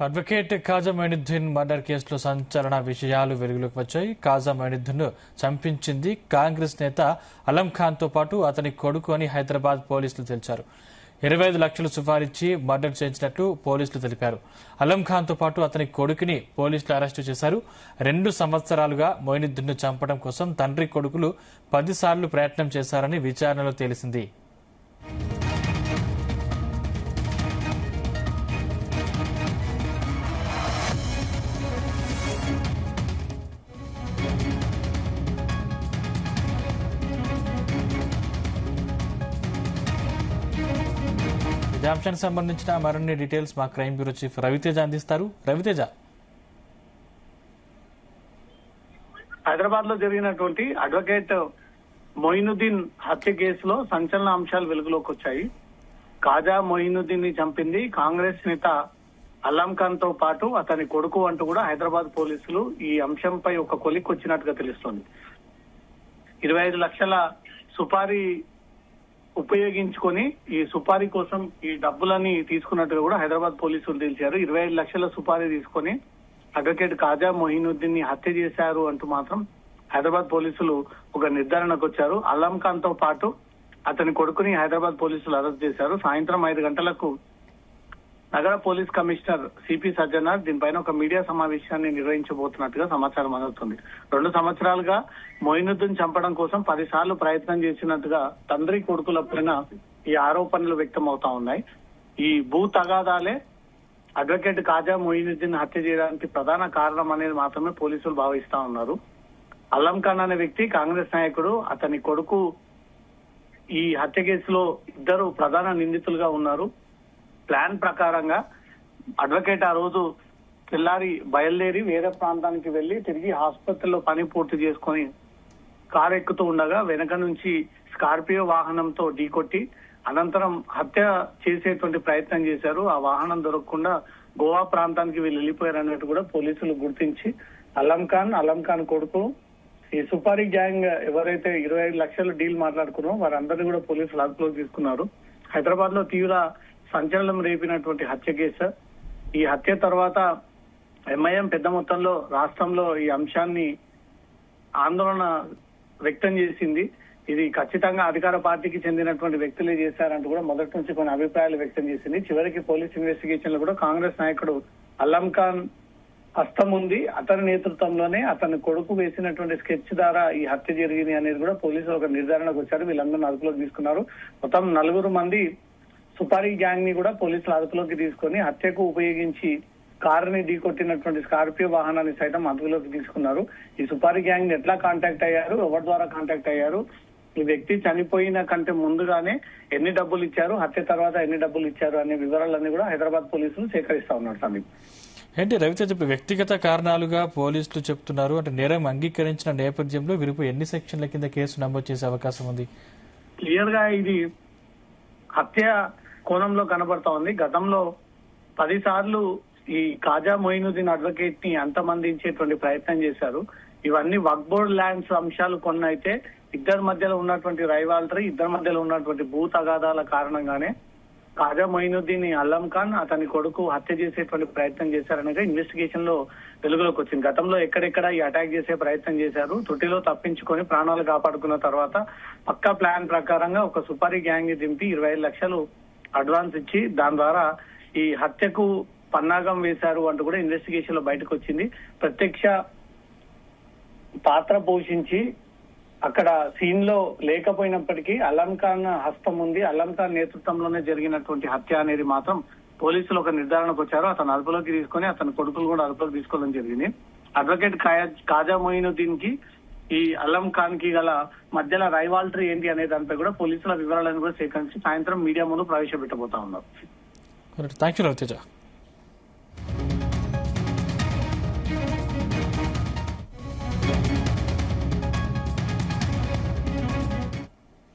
Advocate Khaja Moinuddin murder కేసులో సంచలన విషయాలు వెలుగులోకి వచ్చాయి. ఖాజా మొయినుద్దీన్ చంపించింది కాంగ్రెస్ నేత అలం ఖాన్ తో పాటు అతని కొడుకు అని హైదరాబాద్ పోలీసులు తెలిపారు. 25 లక్షలు సుపారీచ్చి మర్డర్ చేయించినట్లు పోలీసులు తెలిపారు. అలం ఖాన్ తో పాటు అతని కొడుకుని పోలీసులు అరెస్టు చేశారు. 2 సంవత్సరాలుగా మొయినుద్దీన్ చంపడం కోసం తండ్రి కొడుకులు 10 సార్లు ప్రయత్నం చేశారని విచారణలో తెలిసింది. ఇదే అంశానికి సంబంధించిన మరిన్ని డీటెయిల్స్ మా క్రైమ్ బ్యూరో చీఫ్ రవితేజ అందిస్తారు. రవితేజ, హైదరాబాద్ లో జరిగినటువంటి అడ్వకేట్ మొయినుద్దీన్ హత్య కేసులో సంచలన అంశాలు వెలుగులోకి వచ్చాయి. ఖాజా మొయినుద్దీన్ ని చంపింది కాంగ్రెస్ నేత అల్లం ఖాన్ తో పాటు అతని కొడుకు అంటూ కూడా హైదరాబాద్ పోలీసులు ఈ అంశంపై ఒక కొలిక్ వచ్చినట్టుగా తెలుస్తోంది. 25 లక్షల సుపారీ ఉపయోగించుకొని ఈ సుపారీ కోసం ఈ డబ్బులని తీసుకున్నట్టుగా కూడా హైదరాబాద్ పోలీసులు తెలిసారు. 25 లక్షల సుపారీ తీసుకొని అడ్వకేట్ ఖాజా మొయినుద్దీన్ ని హత్య చేశారు అంటూ మాత్రం హైదరాబాద్ పోలీసులు ఒక నిర్ధారణకు వచ్చారు. అల్లం ఖాన్ తో పాటు అతని కొడుకుని హైదరాబాద్ పోలీసులు అరెస్ట్ చేశారు. సాయంత్రం 5 గంటలకు నగర పోలీస్ కమిషనర్ సిపి సజ్జనార్ దీనిపైన ఒక మీడియా సమావేశాన్ని నిర్వహించబోతున్నట్టుగా సమాచారం అందుతుంది. 2 సంవత్సరాలుగా మొయినుద్దీన్ చంపడం కోసం 10 సార్లు ప్రయత్నం చేసినట్టుగా తండ్రి కొడుకుల పైన ఈ ఆరోపణలు వ్యక్తం అవుతా ఉన్నాయి. ఈ భూ తగాదాలే అడ్వకేట్ ఖాజా మొయినుద్దీన్ హత్య చేయడానికి ప్రధాన కారణం అనేది మాత్రమే పోలీసులు భావిస్తా ఉన్నారు. అల్లం ఖాన్ అనే వ్యక్తి కాంగ్రెస్ నాయకుడు, అతని కొడుకు ఈ హత్య కేసులో ఇద్దరు ప్రధాన నిందితులుగా ఉన్నారు. ప్లాన్ ప్రకారంగా అడ్వకేట్ ఆ రోజు తెల్లారి బయలుదేరి వేరే ప్రాంతానికి వెళ్లి తిరిగి ఆసుపత్రిలో పని పూర్తి చేసుకుని కారు ఎక్కుతూ ఉండగా వెనక నుంచి స్కార్పియో వాహనంతో ఢీకొట్టి అనంతరం హత్య చేసేటువంటి ప్రయత్నం చేశారు. ఆ వాహనం దొరకకుండా గోవా ప్రాంతానికి వీళ్ళు వెళ్ళిపోయారు అన్నట్టు కూడా పోలీసులు గుర్తించి అల్లం ఖాన్ కొడుకు ఈ సుపారీ గ్యాంగ్ ఎవరైతే 25 లక్షలు డీల్ మాట్లాడుకున్నారో వారందరినీ కూడా పోలీసులు అదుపులోకి తీసుకున్నారు. హైదరాబాద్ లో తీవ్ర సంచలనం రేపినటువంటి హత్య కేసు. ఈ హత్య తర్వాత ఎంఐఎం పెద్ద మొత్తంలో రాష్ట్రంలో ఈ అంశాన్ని ఆందోళన వ్యక్తం చేసింది. ఇది ఖచ్చితంగా అధికార పార్టీకి చెందినటువంటి వ్యక్తులే చేశారంటూ కూడా మొదటి నుంచి కొన్ని అభిప్రాయాలు వ్యక్తం చేసింది. చివరికి పోలీస్ ఇన్వెస్టిగేషన్ లో కూడా కాంగ్రెస్ నాయకుడు అల్లం ఖాన్ హస్తం ఉంది, అతని నేతృత్వంలోనే అతని కొడుకు వేసినటువంటి స్కెచ్ ద్వారా ఈ హత్య జరిగింది అనేది కూడా పోలీసులు ఒక నిర్ధారణకు వచ్చారు. వీళ్ళందరినీ అదుపులోకి తీసుకున్నారు. మొత్తం 4 మంది సుపారీ గ్యాంగ్ ని కూడా పోలీసులు అదుపులోకి తీసుకొని హత్యకు ఉపయోగించి కారుని ఢీకొట్టినటువంటి స్కార్పియో వాహనాన్ని సైతం అదుపులోకి తీసుకున్నారు. ఈ సుపారీ గ్యాంగ్ ని ఎట్లా కాంటాక్ట్ అయ్యారు, ఎవరి ద్వారా కాంటాక్ట్ అయ్యారు, ఈ వ్యక్తి చనిపోయిన కంటే ముందుగానే ఎన్ని డబ్బులు ఇచ్చారు, హత్య తర్వాత ఎన్ని డబ్బులు ఇచ్చారు అనే వివరాలన్నీ కూడా హైదరాబాద్ పోలీసులు సేకరిస్తా ఉన్నారు. సందీప్, ఏంటి రవితేజ, వ్యక్తిగత కారణాలుగా పోలీసులు చెప్తున్నారు అంటే నేరం అంగీకరించిన నేపథ్యంలో వీరిపై ఎన్ని సెక్షన్ల కింద కేసు నమోదు చేసే అవకాశం ఉంది? క్లియర్ గా ఇది హత్య కోణంలో కనబడతా ఉంది. గతంలో 10 సార్లు ఈ ఖాజా మొయినుద్దీన్ అడ్వకేట్ ని అంతమందించేటువంటి ప్రయత్నం చేశారు. ఇవన్నీ వక్ఫ్ బోర్డ్ ల్యాండ్స్ అంశాలు కొన్ని అయితే ఇద్దరి మధ్యలో ఉన్నటువంటి రైవాల్టరీ, ఇద్దరి మధ్యలో ఉన్నటువంటి భూ తగాదాల కారణంగానే ఖాజా మొయినుద్దీన్ ని అల్లం ఖాన్ అతని కొడుకు హత్య చేసేటువంటి ప్రయత్నం చేశారనగా ఇన్వెస్టిగేషన్ లో వెలుగులోకి వచ్చింది. గతంలో ఎక్కడెక్కడ ఈ అటాక్ చేసే ప్రయత్నం చేశారు. తుటిలో తప్పించుకొని ప్రాణాలు కాపాడుకున్న తర్వాత పక్కా ప్లాన్ ప్రకారంగా ఒక సుపారీ గ్యాంగ్ ని దింపి 25 లక్షలు అడ్వాన్స్ ఇచ్చి దాని ద్వారా ఈ హత్యకు పన్నాగం వేశారు అంటూ కూడా ఇన్వెస్టిగేషన్ లో బయటకు వచ్చింది. ప్రత్యక్ష పాత్ర పోషించి అక్కడ సీన్ లో లేకపోయినప్పటికీ అల్లం ఖాన్ హస్తం ఉంది, అల్లం ఖాన్ నేతృత్వంలోనే జరిగినటువంటి హత్య అనేది మాత్రం పోలీసులు ఒక నిర్ధారణకు వచ్చారు. అతను అదుపులోకి తీసుకొని అతని కొడుకులు కూడా అదుపులోకి తీసుకోవడం జరిగింది. అడ్వకేట్ ఖాజా మొయినుద్దీన్ కి ఈ అల్లం ఖాన్ కి గల మధ్యలో రైవాల్టరీ ఏంటి అనే దానిపై కూడా పోలీసుల వివరాలను కూడా సేకరించి సాయంత్రం మీడియా ముందు ప్రవేశపెట్టబోతా ఉన్నారు. Thank you Raviteja.